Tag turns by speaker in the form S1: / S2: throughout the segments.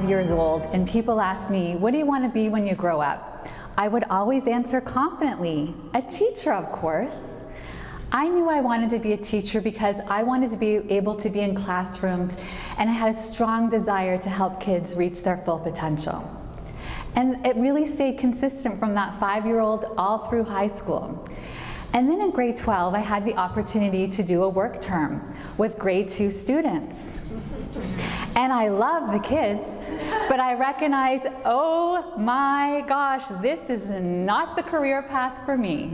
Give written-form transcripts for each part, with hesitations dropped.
S1: 5 years old and people asked me, what do you want to be when you grow up? I would always answer confidently, a teacher, of course. I knew I wanted to be a teacher because I wanted to be able to be in classrooms, and I had a strong desire to help kids reach their full potential. And it really stayed consistent from that 5-year-old all through high school. And then in grade 12, I had the opportunity to do a work term with grade 2 students. And I love the kids, but I recognized, oh my gosh, this is not the career path for me.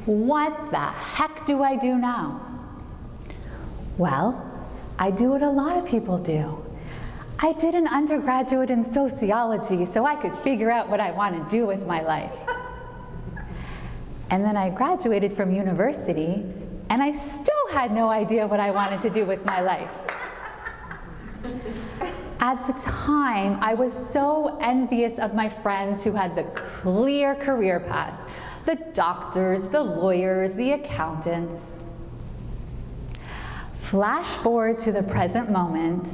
S1: What the heck do I do now? Well, I do what a lot of people do. I did an undergraduate in sociology so I could figure out what I want to do with my life. And then I graduated from university, and I still had no idea what I wanted to do with my life. At the time, I was so envious of my friends who had the clear career paths, the doctors, the lawyers, the accountants. Flash forward to the present moment,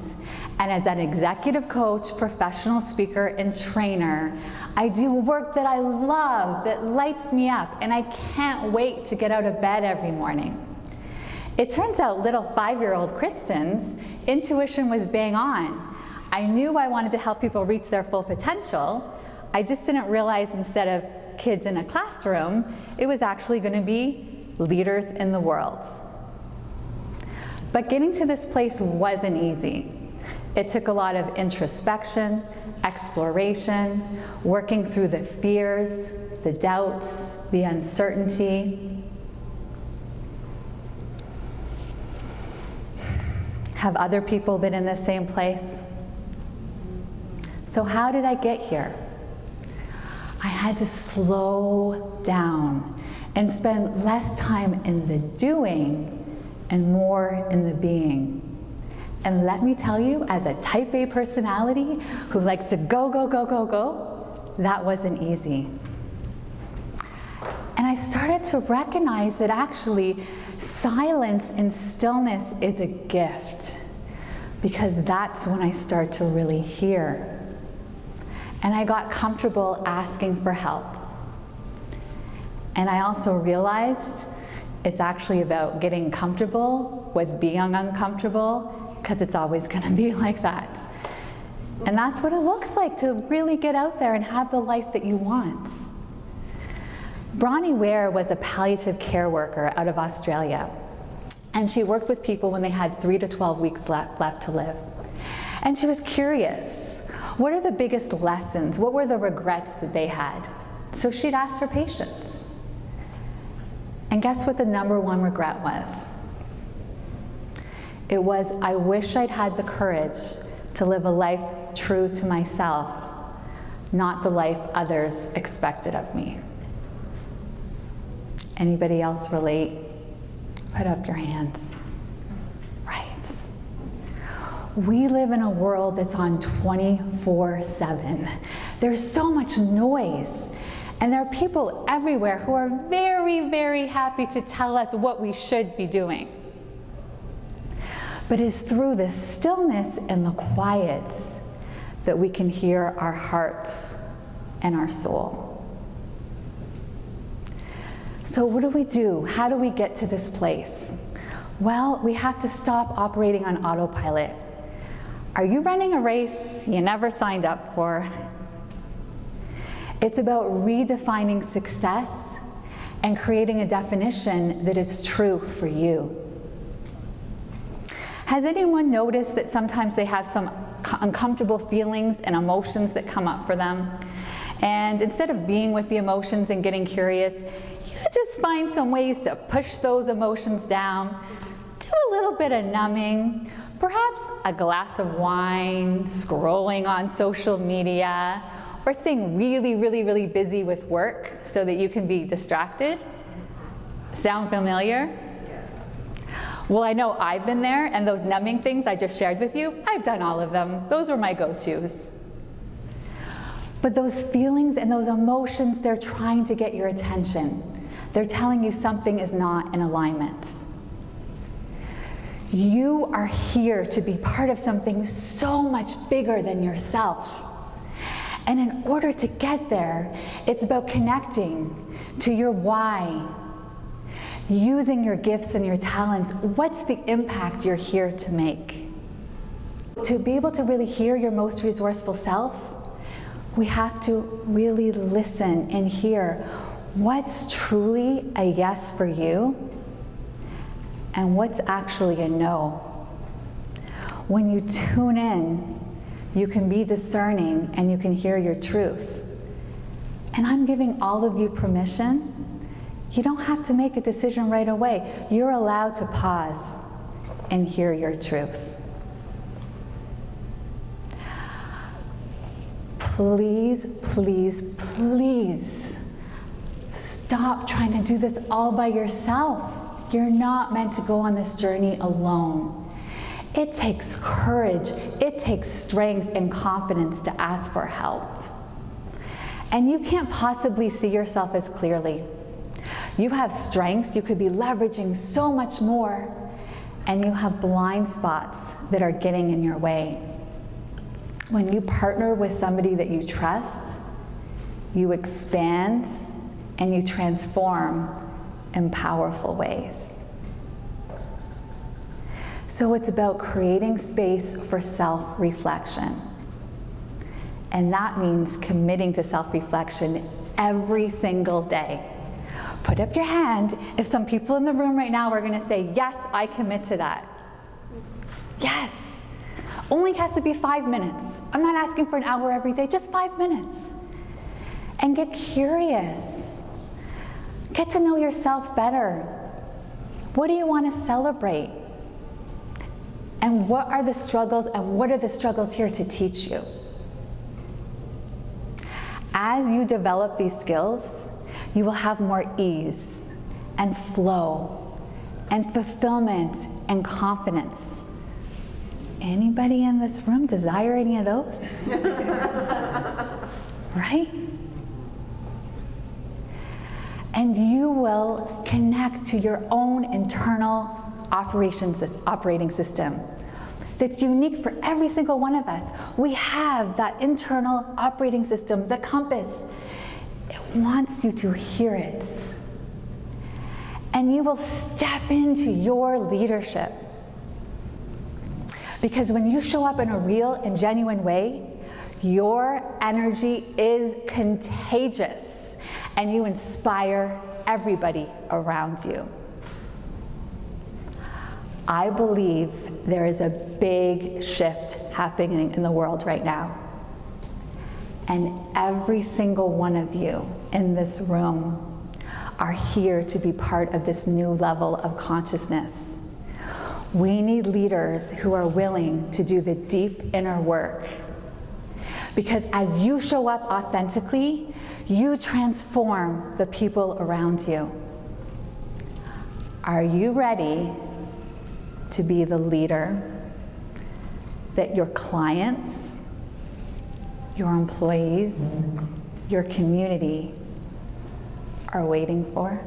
S1: and as an executive coach, professional speaker, and trainer, I do work that I love, that lights me up, and I can't wait to get out of bed every morning. It turns out little 5-year-old Kristen's intuition was bang on. I knew I wanted to help people reach their full potential. I just didn't realize instead of kids in a classroom, it was actually going to be leaders in the world. But getting to this place wasn't easy. It took a lot of introspection, exploration, working through the fears, the doubts, the uncertainty. Have other people been in the same place? So how did I get here? I had to slow down and spend less time in the doing and more in the being. And let me tell you, as a type A personality who likes to go, go, go, go, go, that wasn't easy. And I started to recognize that actually silence and stillness is a gift, because that's when I start to really hear. And I got comfortable asking for help. And I also realized it's actually about getting comfortable with being uncomfortable, because it's always going to be like that. And that's what it looks like to really get out there and have the life that you want. Bronnie Ware was a palliative care worker out of Australia. And she worked with people when they had 3 to 12 weeks left to live. And she was curious. What are the biggest lessons? What were the regrets that they had? So she'd ask her patients. And guess what the #1 regret was? It was, I wish I'd had the courage to live a life true to myself, not the life others expected of me. Anybody else relate? Put up your hands. Right. We live in a world that's on 24/7. There's so much noise. And there are people everywhere who are very, very happy to tell us what we should be doing. But it's through the stillness and the quiet that we can hear our hearts and our soul. So what do we do? How do we get to this place? Well, we have to stop operating on autopilot. Are you running a race you never signed up for? It's about redefining success and creating a definition that is true for you. Has anyone noticed that sometimes they have some uncomfortable feelings and emotions that come up for them? And instead of being with the emotions and getting curious, you just find some ways to push those emotions down, do a little bit of numbing, perhaps a glass of wine, scrolling on social media, or staying really, really, really busy with work so that you can be distracted. Sound familiar? Well, I know I've been there, and those numbing things I just shared with you, I've done all of them. Those were my go-tos. But those feelings and those emotions, they're trying to get your attention. They're telling you something is not in alignment. You are here to be part of something so much bigger than yourself. And in order to get there, it's about connecting to your why, using your gifts and your talents. What's the impact you're here to make? To be able to really hear your most resourceful self, we have to really listen and hear what's truly a yes for you and what's actually a no. When you tune in, you can be discerning and you can hear your truth. And I'm giving all of you permission. You don't have to make a decision right away. You're allowed to pause and hear your truth. Please, please, please stop trying to do this all by yourself. You're not meant to go on this journey alone. It takes courage, it takes strength and confidence to ask for help. And you can't possibly see yourself as clearly. You have strengths you could be leveraging so much more, and you have blind spots that are getting in your way. When you partner with somebody that you trust, you expand and you transform in powerful ways. So it's about creating space for self-reflection. And that means committing to self-reflection every single day. Put up your hand if some people in the room right now are going to say, yes, I commit to that. Yes. Only has to be 5 minutes. I'm not asking for an hour every day, just 5 minutes. And get curious. Get to know yourself better. What do you want to celebrate? And what are the struggles, and what are the struggles here to teach you? As you develop these skills, you will have more ease and flow and fulfillment and confidence. Anybody in this room desire any of those? Right? And you will connect to your own internal operating system that's unique for every single one of us. We have that internal operating system, the compass. It wants you to hear it. And you will step into your leadership. Because when you show up in a real and genuine way, your energy is contagious and you inspire everybody around you. I believe there is a big shift happening in the world right now. And every single one of you in this room are here to be part of this new level of consciousness. We need leaders who are willing to do the deep inner work. Because as you show up authentically, you transform the people around you. Are you ready to be the leader that your clients, your employees, your community are waiting for?